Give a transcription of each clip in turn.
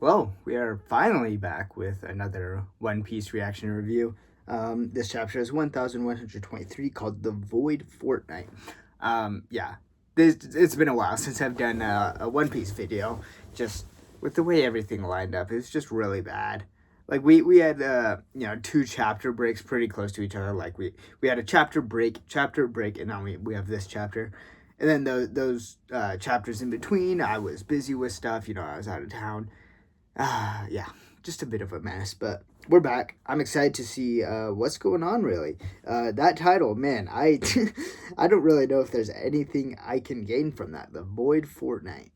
Well, we are finally back with another One Piece reaction review. This chapter is 1123 called The Void Fortnight. Yeah, it's been a while since I've done a One Piece video. Just with the way everything lined up, it's just really bad. Like we had two chapter breaks pretty close to each other. Like we had a chapter break, and now we have this chapter. And then those chapters in between, I was busy with stuff. I was out of town. Yeah, just a bit of a mess, but we're back. I'm excited to see what's going on. Really, that title, man, I I don't really know if there's anything I can gain from that. The Void Fortnite.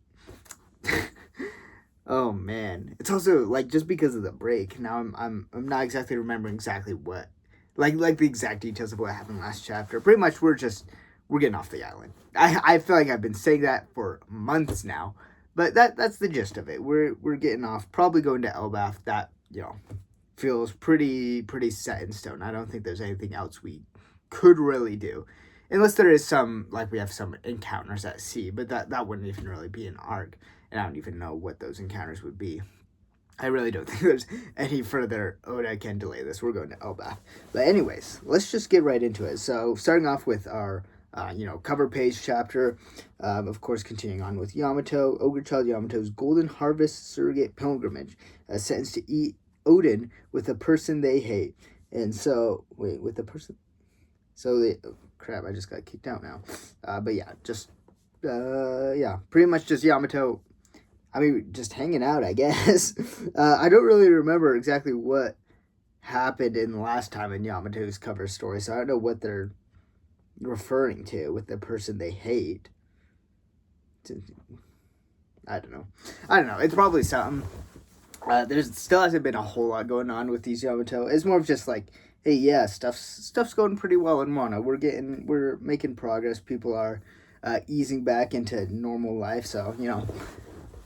Oh man, it's also like just because of the break. Now I'm not exactly remembering exactly what, like the exact details of what happened last chapter. Pretty much, we're getting off the island. I feel like I've been saying that for months now. But that's the gist of it. We're getting off, probably going to Elbaf. That feels pretty set in stone. I don't think there's anything else we could really do, unless there is we have some encounters at sea. But that wouldn't even really be an arc, and I don't even know what those encounters would be. I really don't think there's any further Oda can delay this. We're going to Elbaf. But anyways, let's just get right into it. So starting off with our cover page chapter. Of course, continuing on with Yamato, Ogre Child Yamato's Golden Harvest Surrogate Pilgrimage, sentenced to eat Odin with a person they hate. And so, with the person? So crap, I just got kicked out now. But yeah, pretty much just Yamato, just hanging out, I guess. I don't really remember exactly what happened in the last time in Yamato's cover story, so I don't know what they're referring to with the person they hate. I don't know. It's probably something. There's still hasn't been a whole lot going on with these Yamato. It's more of just like, hey, yeah, stuff's going pretty well in Wano. We're making progress. People are easing back into normal life. So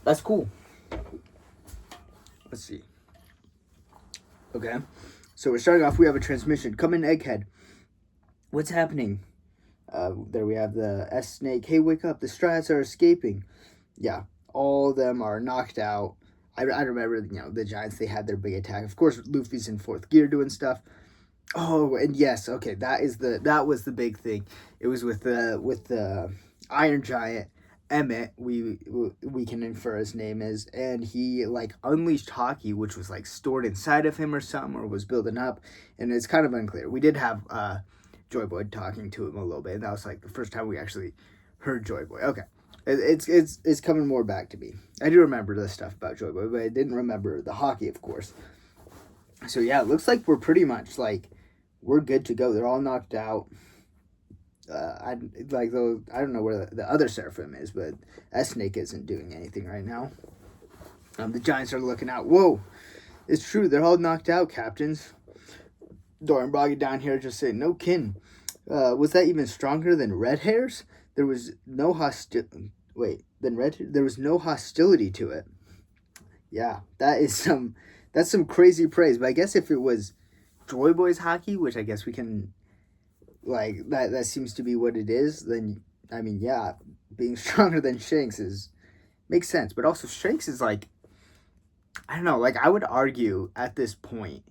that's cool. Let's see. Okay, so we're starting off. We have a transmission. Come in, Egghead. What's happening? There we have the S-Snake. Hey, wake up. The Strats are escaping. Yeah, all of them are knocked out. I remember, the Giants, they had their big attack. Of course, Luffy's in fourth gear doing stuff. Oh, and yes, okay, that was the big thing. It was with the Iron Giant, Emmett, we can infer his name is, and he unleashed Haki, which was stored inside of him or something, or was building up, and it's kind of unclear. We did have Joy Boy talking to him a little bit, and that was the first time we actually heard Joy Boy. Okay, it's coming more back to me. I do remember this stuff about Joy Boy, but I didn't remember the Haki, of course. So yeah, it looks like we're pretty much we're good to go. They're all knocked out. I don't know where the other Seraphim is, but S-Snake isn't doing anything right now. The Giants are looking out. Whoa, it's true. They're all knocked out, captains. Dorian Broggy down here just saying, no kin. Was that even stronger than Red Hairs? There was no there was no hostility to it. Yeah, that's some crazy praise. But I guess if it was Joy Boy's Haki, which I guess we can that seems to be what it is, then yeah, being stronger than Shanks makes sense. But also Shanks is I don't know, I would argue at this point,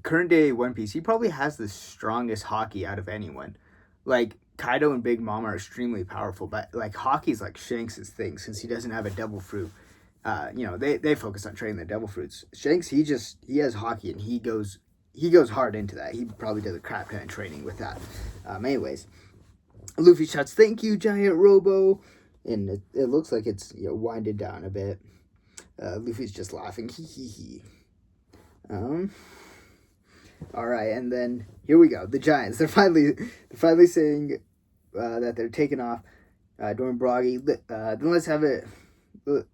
current day One Piece, he probably has the strongest Haki out of anyone. Kaido and Big Mom are extremely powerful, but Haki's Shanks' thing, since he doesn't have a devil fruit. They focus on training the devil fruits. Shanks, he has Haki, and he goes hard into that. He probably does a crap ton of training with that. Anyways, Luffy shouts, "Thank you, Giant Robo," and it looks like it's winded down a bit. Luffy's just laughing. Hee hee hee. All right, and then here we go. The Giants. They're finally saying that they're taking off. Dorian Broggy. Then let's have it.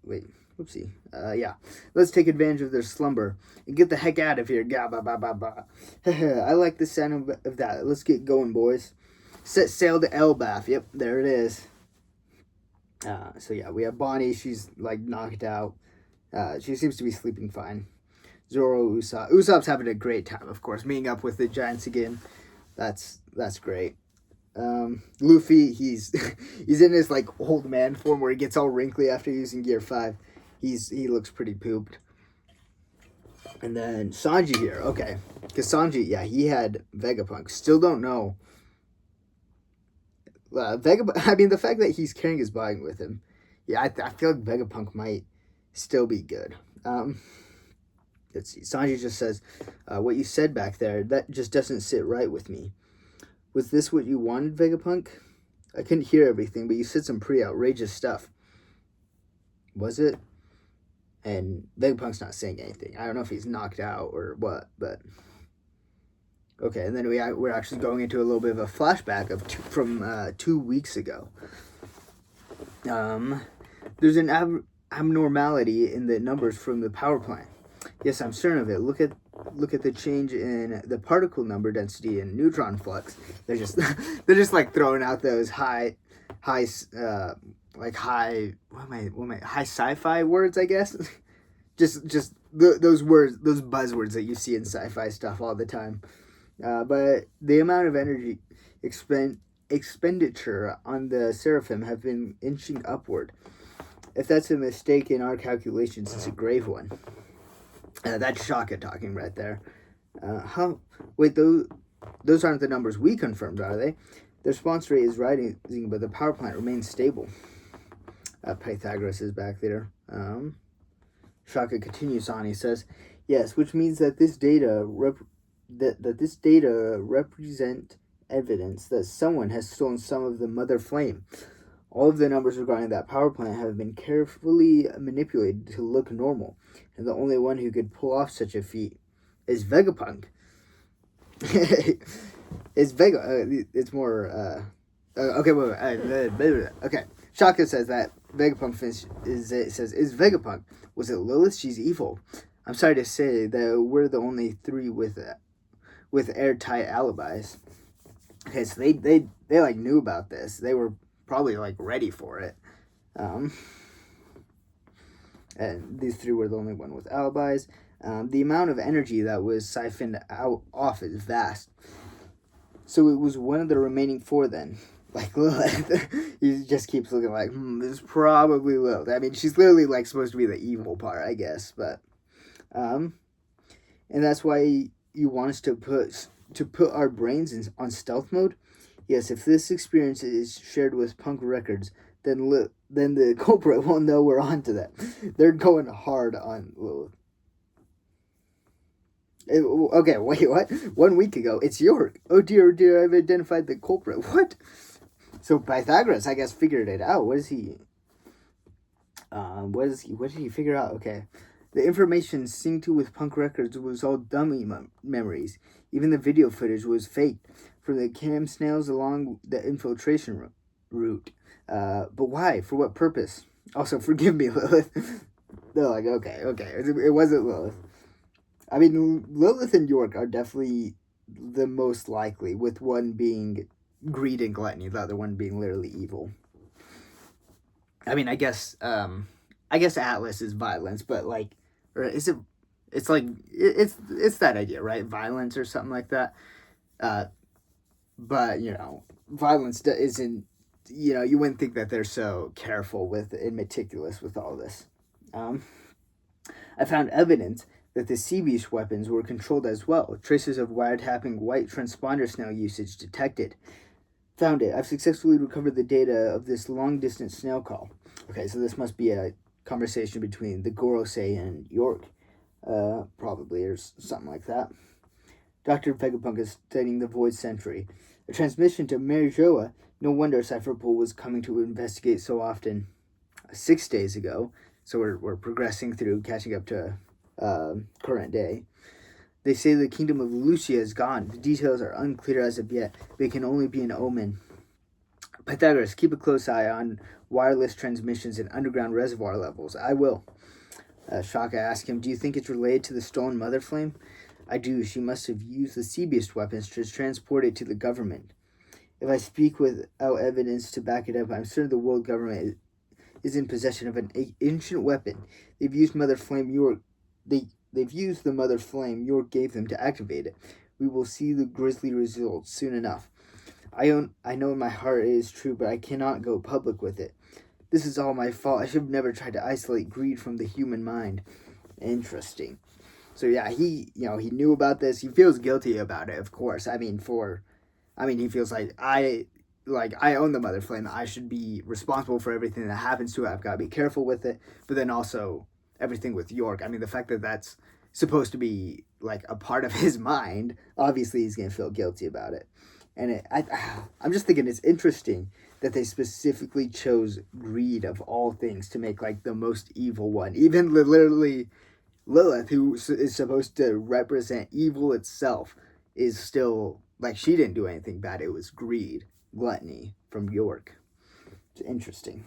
Wait. Whoopsie. Yeah. Let's take advantage of their slumber and get the heck out of here. Ga ba ba ba ba. I like the sound of that. Let's get going, boys. Set sail to Elbaf. Yep, there it is. So yeah, we have Bonnie. She's knocked out. She seems to be sleeping fine. Zoro, Usopp. Usopp's having a great time, of course, meeting up with the Giants again. That's great. Luffy, he's in his old man form where he gets all wrinkly after using Gear 5. He looks pretty pooped. And then Sanji here, okay, because Sanji, yeah, he had Vegapunk. Still don't know. I mean, the fact that he's carrying his bag with him, yeah, I feel like Vegapunk might still be good. Let's see. Sanji just says, "What you said back there, that just doesn't sit right with me. Was this what you wanted, Vegapunk? I couldn't hear everything, but you said some pretty outrageous stuff. Was it?" And Vegapunk's not saying anything. I don't know if he's knocked out or what, but okay. And then we're actually going into a little bit of a flashback from 2 weeks ago. There's an abnormality in the numbers from the power plant. Yes, I'm certain of it. Look at the change in the particle number density and neutron flux. They're just like throwing out those high high sci-fi words, I guess. Those words, those buzzwords that you see in sci-fi stuff all the time. But the amount of energy expenditure on the Seraphim have been inching upward. If that's a mistake in our calculations, it's a grave one. That's Shaka talking right there. Wait, those aren't the numbers we confirmed, are they? Their response rate is rising, but the power plant remains stable. Pythagoras is back there. Shaka continues on. He says, "Yes, which means that this data represent evidence that someone has stolen some of the mother flame. All of the numbers regarding that power plant have been carefully manipulated to look normal, and the only one who could pull off such a feat is Vegapunk." It's more. Okay, wait. Okay, Shaka says that Vegapunk is Vegapunk. Was it Lilith? She's evil. I'm sorry to say that we're the only three with airtight alibis. Okay, so they like knew about this. They were probably like ready for it. And these three were the only one with alibis. The amount of energy that was siphoned off is vast. So it was one of the remaining four then. Like Lilith. He just keeps looking like, this is probably Lilith. I mean, she's literally like supposed to be the evil part, I guess. But, and that's why you want us to put our brains on stealth mode? Yes, if this experience is shared with Punk Records, then the culprit will know we're onto that. They're going hard on Lilith. Okay, wait, what? 1 week ago, it's York. Oh dear, I've identified the culprit. What? So Pythagoras, I guess, figured it out. What did he figure out? Okay. The information synced with Punk Records was all dummy memories. Even the video footage was fake from the cam snails along the infiltration route. But why? For what purpose? Also, forgive me, Lilith. They're like, okay. It wasn't Lilith. I mean, Lilith and York are definitely the most likely, with one being greed and gluttony, the other one being literally evil. I mean, I guess Atlas is violence, but like, or is it? It's like it's that idea, right? Violence or something like that. But violence isn't. You wouldn't think that they're so careful and meticulous with all this. I found evidence that the sea beast weapons were controlled as well. Traces of wiretapping white transponder snail usage detected. Found it. I've successfully recovered the data of this long-distance snail call. Okay, so this must be a conversation between the Gorosei and York, probably, or something like that. Dr. Vegapunk is studying the Void Sentry. A transmission to Mary Joa. No wonder Cypherpool was coming to investigate so often. 6 days ago, so we're progressing through, catching up to current day. They say the kingdom of Lucia is gone. The details are unclear as of yet. They can only be an omen. Pythagoras, keep a close eye on wireless transmissions and underground reservoir levels. I will. Shaka asked him, do you think it's related to the stolen mother flame? I do. She must have used the sea beast weapons to transport it to the government. If I speak without evidence to back it up, I'm certain the world government is in possession of an ancient weapon. They've used Mother Flame They've used the Mother Flame York gave them to activate it. We will see the grisly results soon enough. I know in my heart it is true, but I cannot go public with it. This is all my fault. I should have never tried to isolate greed from the human mind. Interesting. So yeah, he knew about this. He feels guilty about it, of course. He feels like I own the mother flame. I should be responsible for everything that happens to it. I've got to be careful with it. But then also everything with York. I mean, the fact that that's supposed to be like a part of his mind, obviously he's going to feel guilty about it. And I'm just thinking it's interesting that they specifically chose greed of all things to make like the most evil one. Even literally Lilith, who is supposed to represent evil itself, is still like she didn't do anything bad. It was greed, gluttony from York. It's interesting.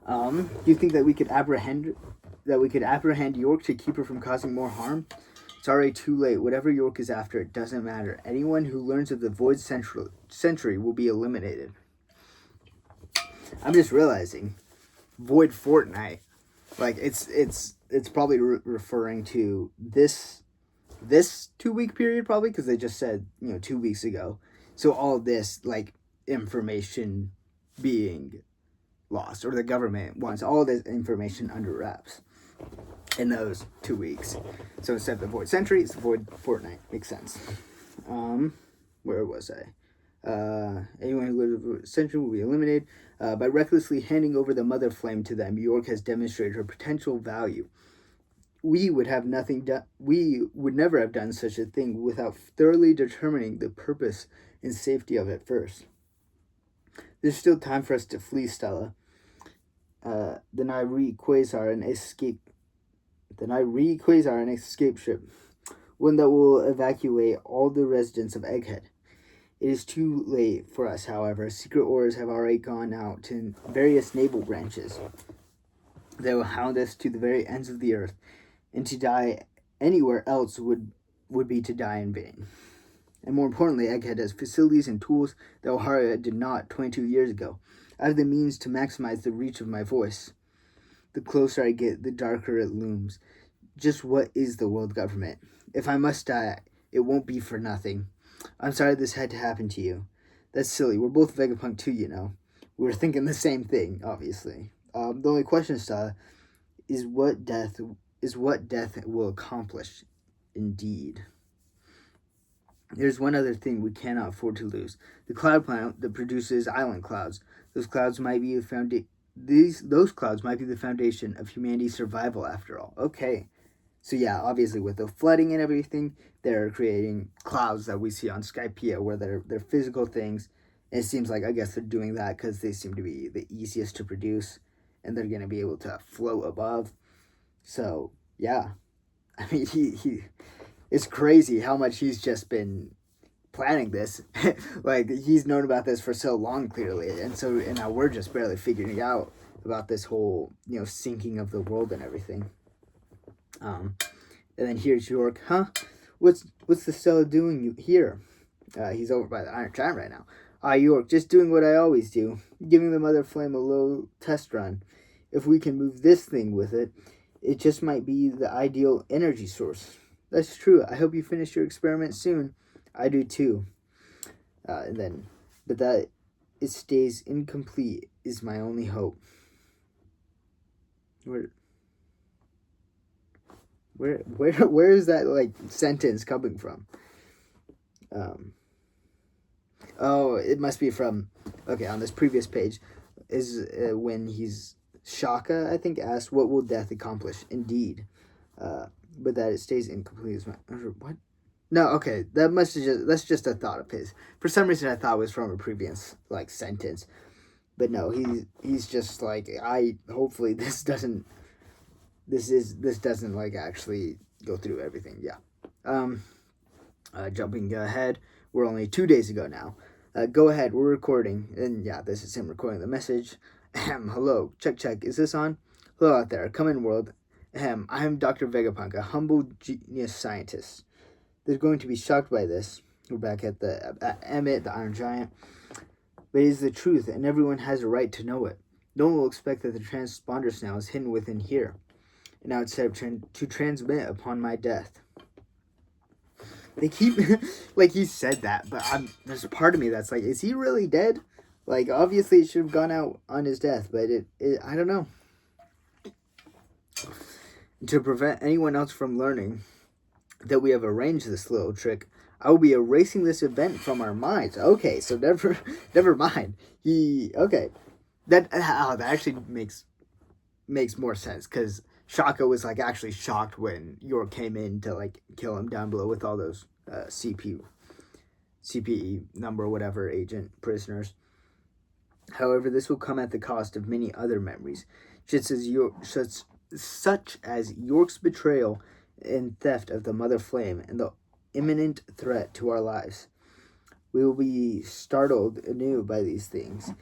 Do you think that we could apprehend York to keep her from causing more harm? It's already too late. Whatever York is after, it doesn't matter. Anyone who learns of the Void Century will be eliminated. I'm just realizing, Void Fortnite, like it's probably referring to this 2-week period, probably, because they just said 2 weeks ago. So all of this like information being lost, or the government wants all this information under wraps in those 2 weeks. So instead of the Void Century, it's the Void Fortnite. Makes sense. Where was I? Anyone who lives in the Century will be eliminated. By recklessly handing over the Mother Flame to them, York has demonstrated her potential value. We would never have done such a thing without thoroughly determining the purpose and safety of it first. There's still time for us to flee, Stella. The Nairi Quasar an escape ship, one that will evacuate all the residents of Egghead. It is too late for us, however. Secret orders have already gone out to various naval branches. They will hound us to the very ends of the earth, and to die anywhere else would be to die in vain. And more importantly, Egghead has facilities and tools that O'Hara did not 22 years ago. I have the means to maximize the reach of my voice. The closer I get, the darker it looms. Just what is the world government? If I must die, it won't be for nothing. I'm sorry this had to happen to you. That's silly. We're both Vegapunk too, you know. We're thinking the same thing, obviously. The only question, is what death will accomplish. Indeed. There's one other thing we cannot afford to lose. The cloud planet that produces island clouds. Those clouds might be those clouds might be the foundation of humanity's survival after all. Okay. So yeah, obviously with the flooding and everything, they're creating clouds that we see on Skypiea, where they're physical things. And it seems like, I guess they're doing that because they seem to be the easiest to produce, and they're going to be able to float above. So yeah, I mean, he it's crazy how much he's just been planning this. Like, he's known about this for so long, clearly, and now we're just barely figuring out about this whole sinking of the world and everything. And then here's York. Huh? What's the Stella doing here? He's over by the Iron Giant right now. York, just doing what I always do, giving the Mother Flame a low test run. If we can move this thing with it, it just might be the ideal energy source. That's true. I hope you finish your experiment soon. I do too. But that it stays incomplete is my only hope. Where is that like sentence coming from? It must be from on this previous page is when Shaka, I think, asked, "What will death accomplish?" Indeed, but that it stays incomplete is my what? No, okay, that's just a thought of his. For some reason, I thought it was from a previous sentence, but no, he's just like, hopefully this doesn't actually go through everything. Yeah. Jumping ahead, we're only 2 days ago now. Go ahead, we're recording, and yeah, this is him recording the message. Hello, check. Is this on? Hello out there, come in world. I am Dr. Vegapunk, a humble genius scientist. They're going to be shocked by this. We're back at Emmett, the Iron Giant. But it is the truth, and everyone has a right to know it. No one will expect that the transponder signal is hidden within here. And now it's set up to transmit upon my death. They keep, he said that, but there's a part of me that's like, is he really dead? Like, obviously, it should have gone out on his death, but I don't know. To prevent anyone else from learning that we have arranged this little trick, I will be erasing this event from our minds. Okay, so never mind. Okay. That actually makes more sense, because Shaka was like actually shocked when York came in to like kill him down below with all those CPE number whatever agent prisoners. However, this will come at the cost of many other memories, such as York's betrayal and theft of the Mother Flame and the imminent threat to our lives. We will be startled anew by these things.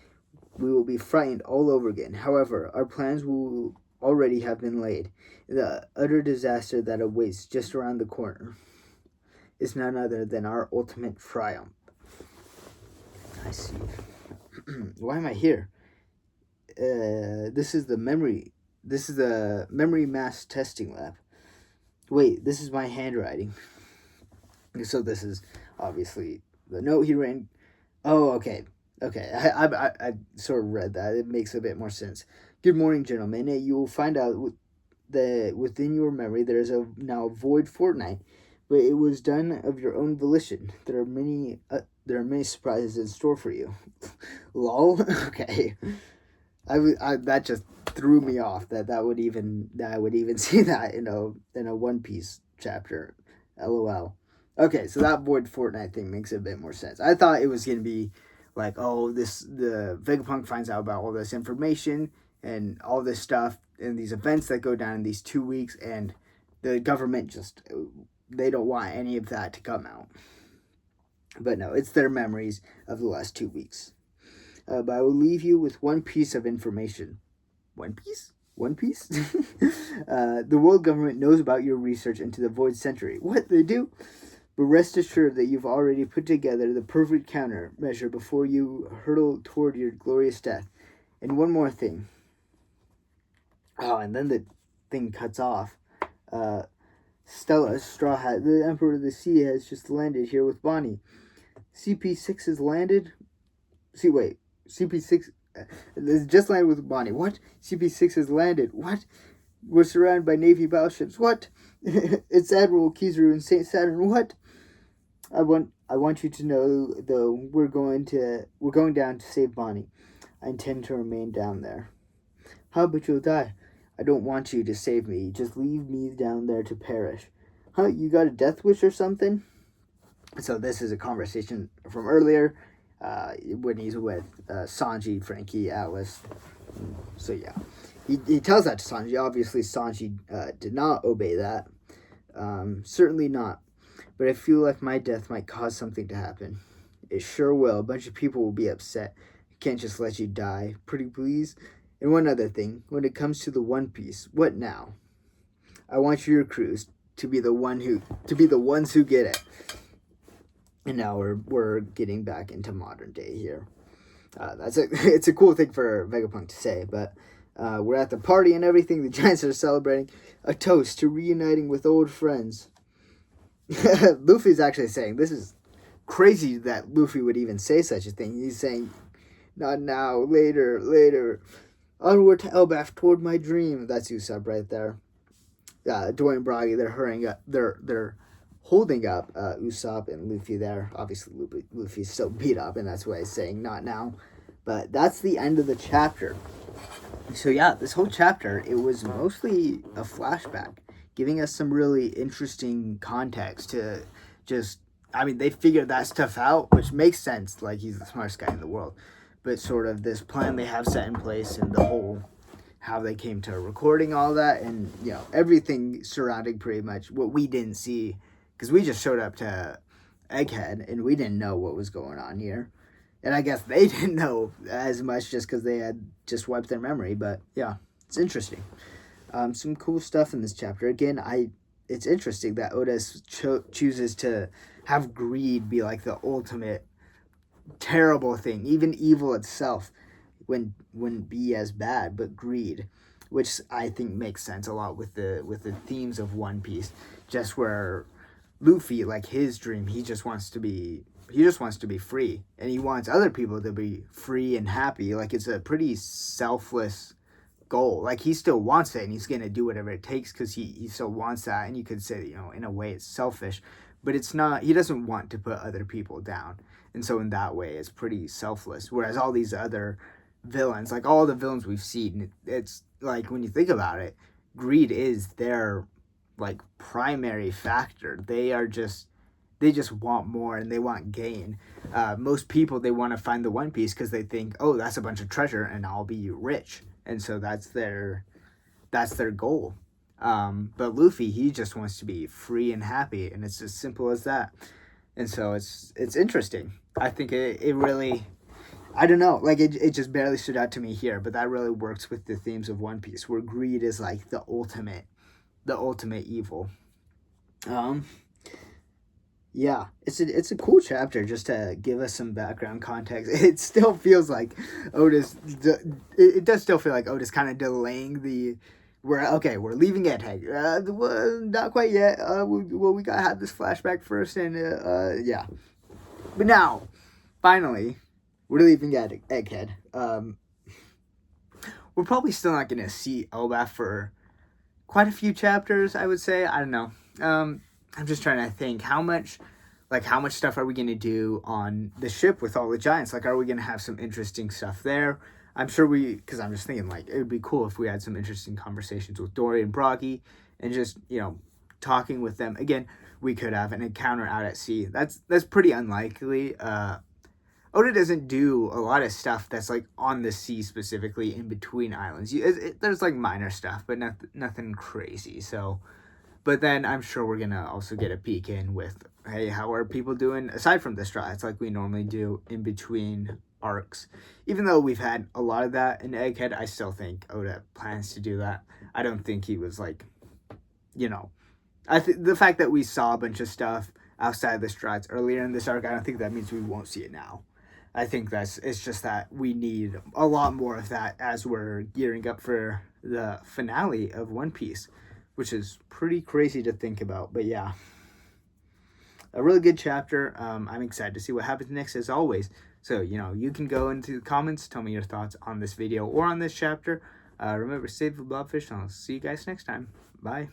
We will be frightened all over again. However, our plans will already have been laid. The utter disaster that awaits just around the corner is none other than our ultimate triumph. I see. Why am I here? This is the memory mass testing lab. Wait, this is my handwriting. So this is obviously the note he ran. Oh, okay. I sort of read that. It makes a bit more sense. Good morning, gentlemen. You will find out that within your memory there is now a void fortnight, but it was done of your own volition. There are many surprises in store for you. Lol. Okay. That just threw me off that I would even see that in a One Piece chapter. LOL. Okay, so that void fortnight thing makes a bit more sense. I thought it was gonna be like, oh, the Vegapunk finds out about all this information and all this stuff and these events that go down in these 2 weeks, and the government they don't want any of that to come out. But no, it's their memories of the last 2 weeks. But I will leave you with one piece of information. One piece? One piece? The world government knows about your research into the Void Century. What, they do? But rest assured that you've already put together the perfect countermeasure before you hurtle toward your glorious death. And one more thing. Oh, and then the thing cuts off. Stella, Straw Hat, the Emperor of the Sea, has just landed here with Bonnie. CP6 has landed? CP6 has just landed with Bonnie. What? CP6 has landed. What? We're surrounded by Navy battleships. What? It's Admiral Kizaru and St. Saturn. What? I want you to know, though, we're going down to save Bonnie. I intend to remain down there. Huh, but you'll die. I don't want you to save me. Just leave me down there to perish. Huh, you got a death wish or something? So this is a conversation from earlier, when he's with Sanji, Frankie, Atlas. So yeah, he tells that to Sanji. Obviously, Sanji did not obey that. Certainly not. But I feel like my death might cause something to happen. It sure will. A bunch of people will be upset. I can't just let you die. Pretty please. And one other thing, when it comes to the One Piece, what now? I want your crews to be the ones who get it. And now we're getting back into modern day here. It's a cool thing for Vegapunk to say, but we're at the party and everything. The Giants are celebrating a toast to reuniting with old friends. Luffy's actually saying, this is crazy that Luffy would even say such a thing. He's saying, not now, later. Onward to Elbaf, toward my dream. That's Usopp right there. Dory and Bragi, they're hurrying up. They're holding up Usopp and Luffy there. Obviously, Luffy's so beat up, and that's why he's saying not now. But that's the end of the chapter. So yeah, this whole chapter, it was mostly a flashback, giving us some really interesting context to just... I mean, they figured that stuff out, which makes sense. Like, he's the smartest guy in the world. But sort of this plan they have set in place, and the whole... how they came to recording all that, and, you know, everything surrounding pretty much what we didn't see, because we just showed up to Egghead, and we didn't know what was going on here. And I guess they didn't know as much just because they had just wiped their memory, but yeah, it's interesting. Some cool stuff in this chapter. Again, it's interesting that Oda chooses to have greed be like the ultimate terrible thing. Even evil itself wouldn't be as bad, but greed, which I think makes sense a lot with the themes of One Piece. Just where Luffy, like his dream, he just wants to be wants to be free, and he wants other people to be free and happy. Like, it's a pretty selfless goal. Like, he still wants it, and he's gonna do whatever it takes because he still wants that. And you could say, you know, in a way it's selfish, but it's not. He doesn't want to put other people down, and so in that way it's pretty selfless. Whereas all these other villains, like all the villains we've seen, it's like, when you think about it, greed is their like primary factor. They just want more, and they want gain. Most people, they want to find the One Piece because they think, oh, that's a bunch of treasure and I'll be rich, and so that's their goal. But Luffy, he just wants to be free and happy, and it's as simple as that. And so it's interesting. I think it really, I don't know, like, it just barely stood out to me here, but that really works with the themes of One Piece, where greed is like the ultimate evil. Um, yeah, it's a cool chapter, just to give us some background context. It still feels like Otis. It does still feel like Otis kind of delaying the. We're leaving Egghead. Well, not quite yet. We gotta have this flashback first, and yeah. But now, finally, we're leaving Egghead. We're probably still not gonna see Elbaf for quite a few chapters, I would say. I don't know. I'm just trying to think how much stuff are we going to do on the ship with all the giants? Like, are we going to have some interesting stuff there? I'm sure because I'm just thinking, like, it would be cool if we had some interesting conversations with Dory and Brocky, and just, you know, talking with them. Again, we could have an encounter out at sea. That's pretty unlikely. Oda doesn't do a lot of stuff that's like on the sea specifically, in between islands. There's like minor stuff, but nothing crazy. So, but then I'm sure we're gonna also get a peek in with, hey, how are people doing aside from the strats, like we normally do in between arcs. Even though we've had a lot of that in Egghead, I still think Oda plans to do that. I don't think he was like, you know, the fact that we saw a bunch of stuff outside the strats earlier in this arc, I don't think that means we won't see it now. I think it's just that we need a lot more of that as we're gearing up for the finale of One Piece, which is pretty crazy to think about. But yeah, a really good chapter. I'm excited to see what happens next, as always. So, you know, you can go into the comments, tell me your thoughts on this video or on this chapter. Remember, save the blobfish, and I'll see you guys next time. Bye.